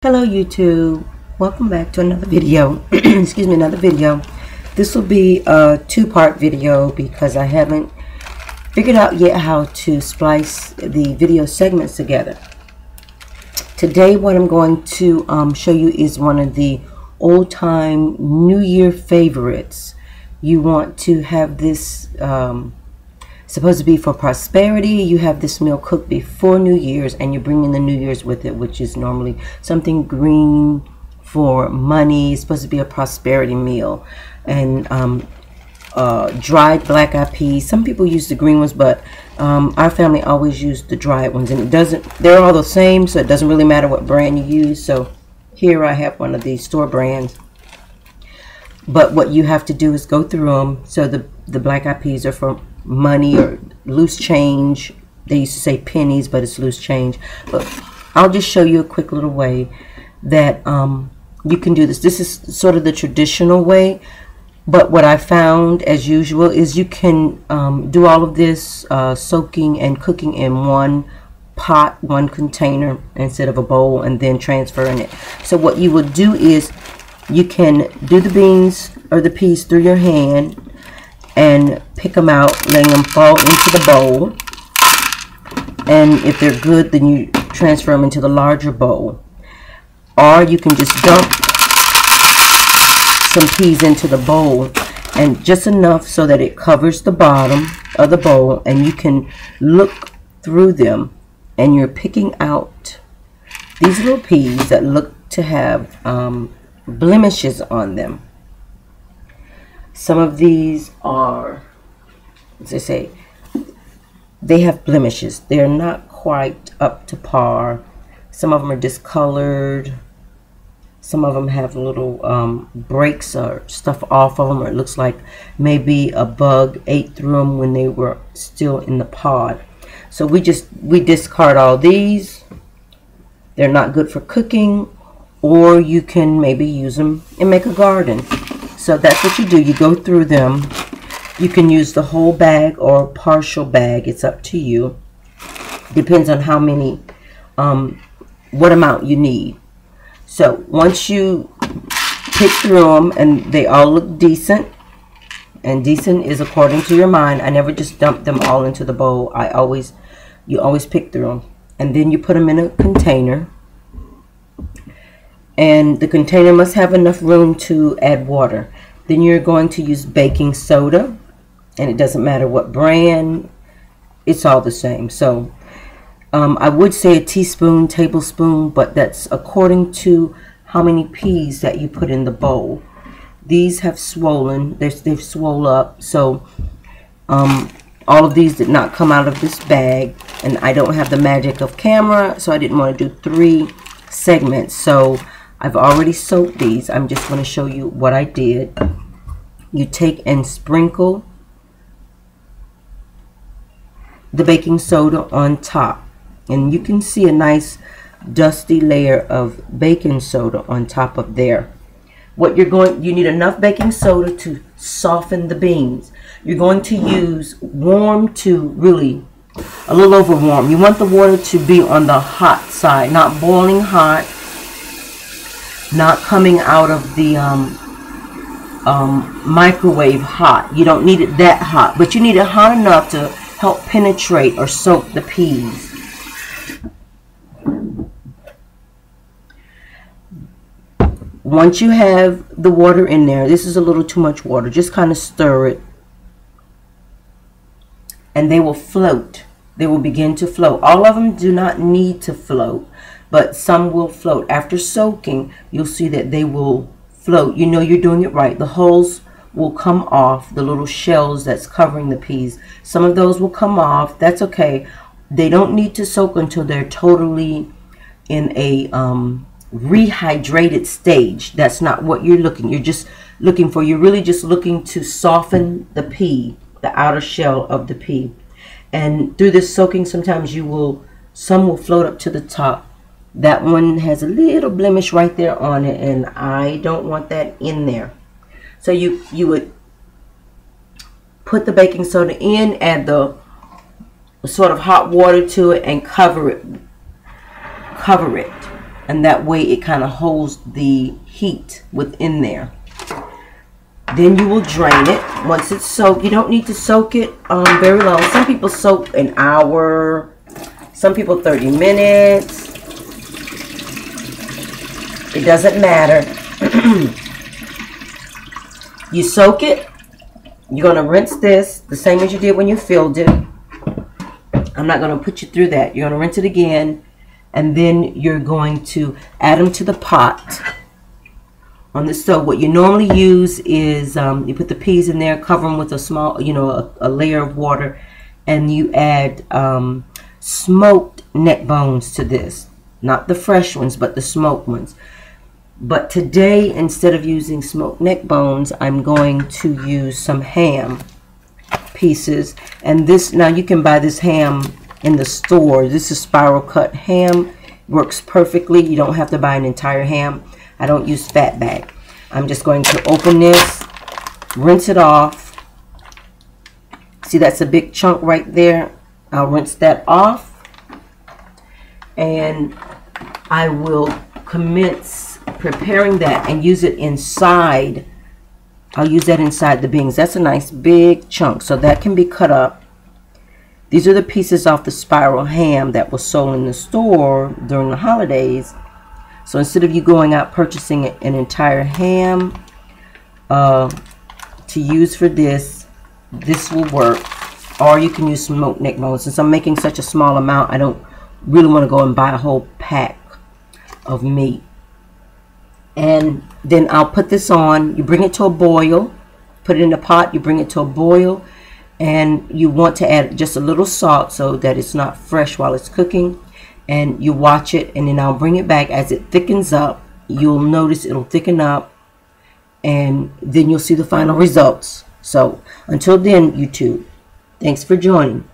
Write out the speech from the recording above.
Hello YouTube, welcome back to another video. Excuse me, another video. This will be a two-part video because I haven't figured out yet how to splice the video segments together. Today what I'm going to show you is one of the old-time New Year favorites. You want to have this supposed to be for prosperity. You have this meal cooked before New Year's and you bring in the New Year's with it, which is normally something green for money. It's supposed to be a prosperity meal. And dried black-eyed peas. Some people use the green ones, but our family always used the dried ones, and they're all the same, so it doesn't really matter what brand you use. So here I have one of these store brands, but what you have to do is go through them. So the black-eyed peas are for money or loose change. They used to say pennies, but it's loose change. But I'll just show you a quick little way that you can do this. This is sort of the traditional way, but what I found as usual is you can do all of this soaking and cooking in one pot, one container instead of a bowl, and then transferring it. So what you would do is you can do the beans or the peas through your hand and pick them out, letting them fall into the bowl. And if they're good, then you transfer them into the larger bowl. Or you can just dump some peas into the bowl, and just enough so that it covers the bottom of the bowl, and you can look through them, and you're picking out these little peas that look to have blemishes on them. Some of these are, as I say, they have blemishes. They're not quite up to par. Some of them are discolored. Some of them have little breaks or stuff off of them, or it looks like maybe a bug ate through them when they were still in the pod. So we discard all these. They're not good for cooking, or you can maybe use them and make a garden. So that's what you do. You go through them. You can use the whole bag or partial bag. It's up to you. Depends on how many, what amount you need. So once you pick through them and they all look decent, and decent is according to your mind. I never just dump them all into the bowl. You always pick through them, and then you put them in a container. And the container must have enough room to add water. Then you're going to use baking soda, and it doesn't matter what brand, it's all the same. So I would say a teaspoon, tablespoon, but that's according to how many peas that you put in the bowl. These have swollen, they've swole up, so all of these did not come out of this bag, and I don't have the magic of camera, so I didn't want to do 3 segments. So I've already soaked these. I'm just going to show you what I did. You take and sprinkle the baking soda on top, and you can see a nice dusty layer of baking soda on top of there. You need enough baking soda to soften the beans. You're going to use warm to really a little over warm. You want the water to be on the hot side, not boiling hot, not coming out of the microwave hot. You don't need it that hot, but you need it hot enough to help penetrate or soak the peas. Once you have the water in there, this is a little too much water, just kind of stir it, and they will float. They will begin to float. All of them do not need to float, but some will float. After soaking, you'll see that they will float. You know you're doing it right. The hulls will come off, the little shells that's covering the peas. Some of those will come off. That's okay. They don't need to soak until they're totally in a rehydrated stage. That's not what you're looking. You're just looking for, you're really just looking to soften the pea, the outer shell of the pea. And through this soaking, sometimes some will float up to the top. That one has a little blemish right there on it, and I don't want that in there. So you would put the baking soda in, add the sort of hot water to it, and cover it. and that way it kind of holds the heat within there. Then you will drain it. Once it's soaked, you don't need to soak it very long. Some people soak an hour, some people 30 minutes. It doesn't matter. You soak it. You're going to rinse this the same as you did when you filled it. I'm not going to put you through that. You're going to rinse it again, and then you're going to add them to the pot on the stove. What you normally use is you put the peas in there, cover them with a small, a layer of water, and you add smoked neck bones to this. Not the fresh ones, but the smoked ones. But today, instead of using smoked neck bones, I'm going to use some ham pieces. And this, now you can buy this ham in the store. This is spiral cut ham. Works perfectly. You don't have to buy an entire ham. I don't use fat bag. I'm just going to open this, rinse it off. See, that's a big chunk right there. I'll rinse that off, and I will commence preparing that and use it inside. I'll use that inside the beans. That's a nice big chunk, so that can be cut up. These are the pieces off the spiral ham that was sold in the store during the holidays. So instead of you going out purchasing an entire ham to use for this, this will work. Or you can use smoked neck bones. Since I'm making such a small amount, I don't really want to go and buy a whole pack of meat. And then I'll put this on. You bring it to a boil. Put it in the pot. You bring it to a boil. And you want to add just a little salt so that it's not fresh while it's cooking. And you watch it, and then I'll bring it back as it thickens up. You'll notice it'll thicken up, and then you'll see the final results. So until then, YouTube, thanks for joining.